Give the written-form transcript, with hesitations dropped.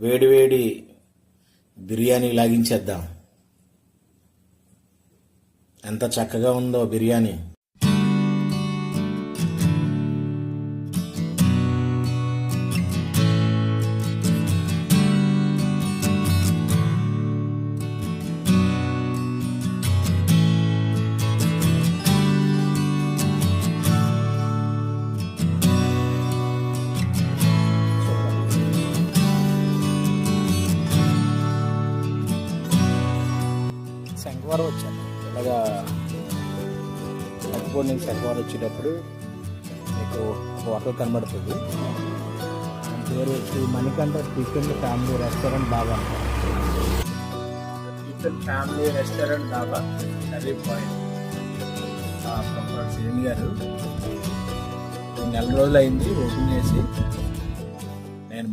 వేడివేడి బిర్యానీ లాగించేద్దాం. ఎంత చక్కగా ఉందో బిర్యానీ. శంఖవరం వచ్చాను. ఇలాగా అటుపోయి నుంచి శంఖవరం వచ్చేటప్పుడు మీకు హోటల్ కనబడుతుంది. పేరు వచ్చి మణికంఠ టిఫిన్ ఫ్యామిలీ రెస్టారెంట్ డాబా. టిఫిన్ ఫ్యామిలీ రెస్టారెంట్ డాబా కర్రీ పాయింట్. శ్రీని గారు నెల రోజులు అయింది ఓపెన్ చేసి. నేను